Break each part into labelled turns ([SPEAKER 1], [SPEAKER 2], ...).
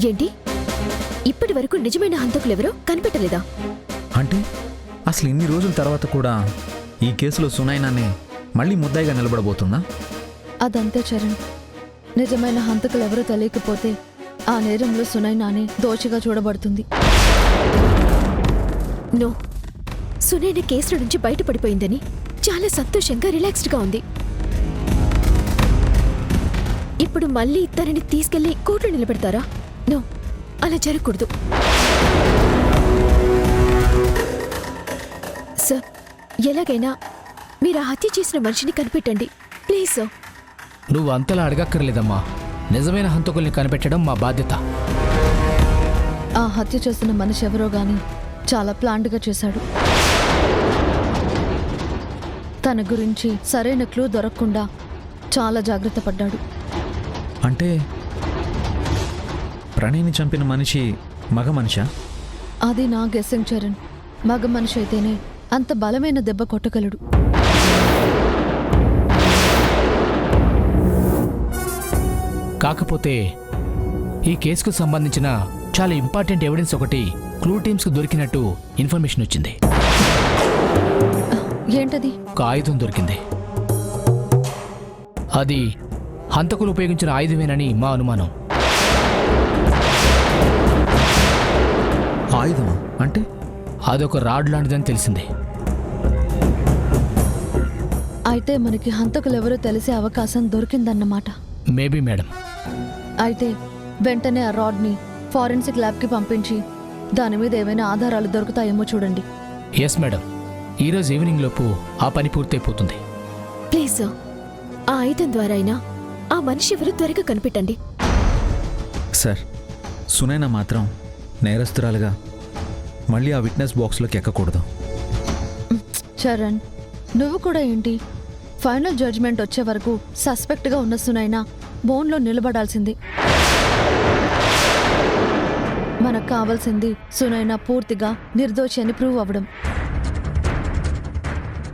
[SPEAKER 1] ఏంటి ఇప్పటి వరకు నిజమైన హంతకులెవరో కనిపెట్టలేదా?
[SPEAKER 2] అంటే అసలు ఇన్ని రోజుల తర్వాత కూడా ఈ కేసులో సునైనానే మళ్ళీ ముద్దాయిగా నిలబడబోతుందా?
[SPEAKER 3] అదంతే చరణ్. నిజమైన హంతకులెవరో తెలియకపోతే ఆ నేరంలో సునైనానే దోషిగా చూడబడుతుంది.
[SPEAKER 1] నో, సునైన కేసుల నుంచి బయటపడిపోయిందని చాలా సంతోషంగా రిలాక్స్డ్గా ఉంది. ఇప్పుడు మళ్ళీ తనని తీసుకెళ్లి కోర్టులో నిలబెడతారా? నో, అలా జరగకూడదు. సార్, ఎలాగైనా మీరు ఆ హత్య చేసిన మనిషిని కనిపెట్టండి ప్లీజ్ సార్.
[SPEAKER 4] నువ్వు అంతలా అడగక్కర్లేదమ్మా. నిజమైన హంతకుల్ని కనిపెట్టడం మా బాధ్యత.
[SPEAKER 3] ఆ హత్య చేసిన మనిషి ఎవరో గాని చాలా ప్లాన్డ్గా చేశాడు. తన గురించి సరైన క్లూ దొరకకుండా చాలా జాగ్రత్త పడ్డాడు.
[SPEAKER 2] అంటే ప్రణయ్ని చంపిన మనిషి మగ మనిషా?
[SPEAKER 3] అది నా గెస్సింగ్ చరణ్. మగ మనిషి అయితేనే అంత బలమైన దెబ్బ కొట్టగలడు.
[SPEAKER 4] కాకపోతే ఈ కేసుకు సంబంధించిన చాలా ఇంపార్టెంట్ ఎవిడెన్స్ ఒకటి క్లూ టీమ్స్కు దొరికినట్టు ఇన్ఫర్మేషన్ వచ్చింది.
[SPEAKER 3] ఏంటది?
[SPEAKER 4] ఒక ఆయుధం దొరికింది. అది హంతకులు ఉపయోగించిన ఆయుధమేనని మా అనుమానం.
[SPEAKER 2] ఆయుధమా? అంటే
[SPEAKER 4] అదొక రాడ్ లాంటిదని తెలిసింది.
[SPEAKER 3] అయితే మనకి హంతకులెవరో తెలిసే అవకాశం దొరికిందన్నమాట.
[SPEAKER 4] Maybe madam.
[SPEAKER 3] అయితే వెంటనే ఆ రాడ్ని ఫారెన్సిక్ ల్యాబ్కి పంపించి దాని మీద ఏమైనా ఆధారాలు దొరుకుతాయేమో చూడండి.
[SPEAKER 4] ఎస్ మేడం, ఈరోజు ఈవినింగ్ లోపు ఆ పని పూర్తయిపోతుంది.
[SPEAKER 1] ప్లీజ్ సార్, ఆ ఆయుధం ద్వారా అయినా ఆ మనిషి ఎవరు త్వరగా కనిపెట్టండి.
[SPEAKER 2] సార్, సునైనా మాత్రం నేరస్తురాలుగా మళ్ళీ ఆ విట్నెస్ బాక్స్లోకి ఎక్కకూడదు.
[SPEAKER 3] చరణ్, నువ్వు కూడా ఏంటి? ఫైనల్ జడ్జ్మెంట్ వచ్చే వరకు సస్పెక్ట్గా ఉన్న సునైనా బోన్లో నిలబడాల్సింది. మనకు కావాల్సింది సునైనా పూర్తిగా నిర్దోషి అని ప్రూవ్ అవ్వడం.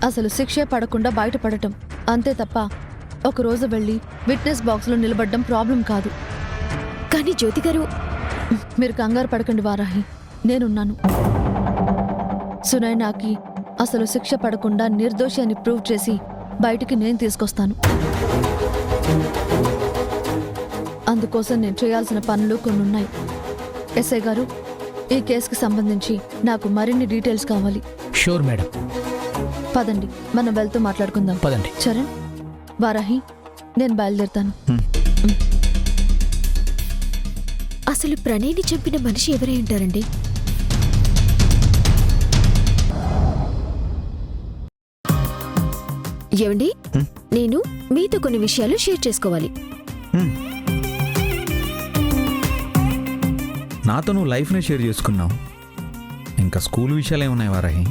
[SPEAKER 3] అసలు శిక్షే పడకుండా బయటపడటం అంతే తప్ప ఒకరోజు వెళ్ళి విట్నెస్ బాక్స్లో నిలబడడం ప్రాబ్లం కాదు.
[SPEAKER 1] కానీ జ్యోతి గారు,
[SPEAKER 3] మీరు కంగారు పడకండి వారాహి, నేనున్నాను. సునైనాకి అసలు శిక్ష పడకుండా నిర్దోషి అని ప్రూవ్ చేసి బయటికి నేను తీసుకొస్తాను. అందుకోసం నేను చేయాల్సిన పనులు కొన్ని ఉన్నాయి. ఎస్ఐ గారు, ఈ కేసుకి సంబంధించి నాకు మరిన్ని డీటెయిల్స్ కావాలి.
[SPEAKER 4] Sure madam.
[SPEAKER 3] పదండి, మనం వెళ్తూ మాట్లాడుకుందాం.
[SPEAKER 4] పదండి.
[SPEAKER 3] చరణ్, వారాహి, నేను బయలుదేరుతాను.
[SPEAKER 1] అసలు ప్రణయ్ని చంపిన మనిషి ఎవరై ఉంటారండి? ఏమండి, నేను మీతో కొన్ని విషయాలు షేర్ చేసుకోవాలి.
[SPEAKER 2] నాతో నువ్వు లైఫ్నే షేర్ చేసుకున్నావు, ఇంకా స్కూల్ విషయాలు ఏమున్నాయి వారాహి?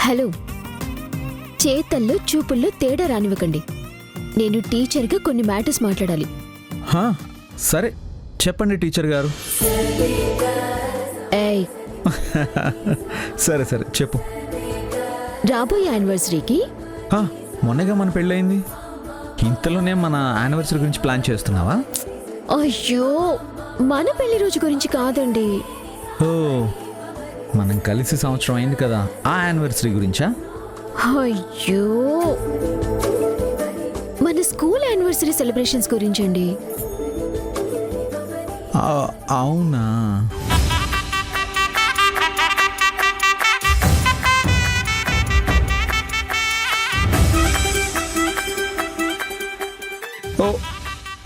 [SPEAKER 1] హలో, చేతల్లో చూపుల్లో తేడా రానివ్వకండి. నేను టీచర్గా కొన్ని మ్యాటర్స్ మాట్లాడాలి.
[SPEAKER 2] సరే చెప్పండి టీచర్ గారు.
[SPEAKER 1] ఏయ్,
[SPEAKER 2] సరే సరే చెప్పు.
[SPEAKER 1] రాబోయే యానివర్సరీకి
[SPEAKER 2] మొన్నగా మన పెళ్ళయింది, ఇంతలోనే మన యానివర్సరీ గురించి ప్లాన్ చేస్తున్నావా?
[SPEAKER 1] అయ్యో, మన పెళ్లి రోజు గురించి కాదండి.
[SPEAKER 2] ఓ, మనం కలిసి సంవత్సరం అయింది కదా, ఆ యానివర్సరీ గురించా?
[SPEAKER 1] అయ్యో, మన స్కూల్ యానివర్సరీ సెలబ్రేషన్స్ గురించండి.
[SPEAKER 2] అవునా?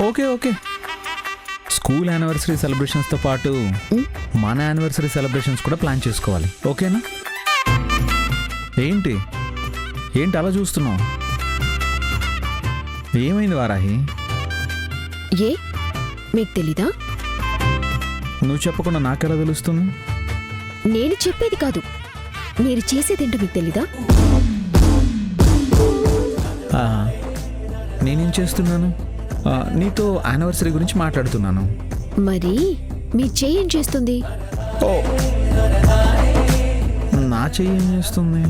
[SPEAKER 2] ఓకే ఓకే, స్కూల్ యానివర్సరీ సెలబ్రేషన్స్తో పాటు మన యానివర్సరీ సెలబ్రేషన్స్ కూడా ప్లాన్ చేసుకోవాలి, ఓకేనా? ఏంటి ఏంటి అలా చూస్తున్నావు? ఏమైంది వారాహి?
[SPEAKER 1] ఏ, మీకు తెలీదా?
[SPEAKER 2] నువ్వు చెప్పకుండా నాకెలా తెలుస్తుంది?
[SPEAKER 1] నేను చెప్పేది కాదు, మీరు చేసేదేంటో మీకు తెలీదా?
[SPEAKER 2] నేనేం చేస్తున్నాను? నీతో యానివర్సరీ గురించి మాట్లాడుతున్నాను.
[SPEAKER 1] మరి మీ చెయ్యి ఏం చేస్తుంది?
[SPEAKER 2] ఓ, నా చెయ్యి ఏం చేస్తుంది?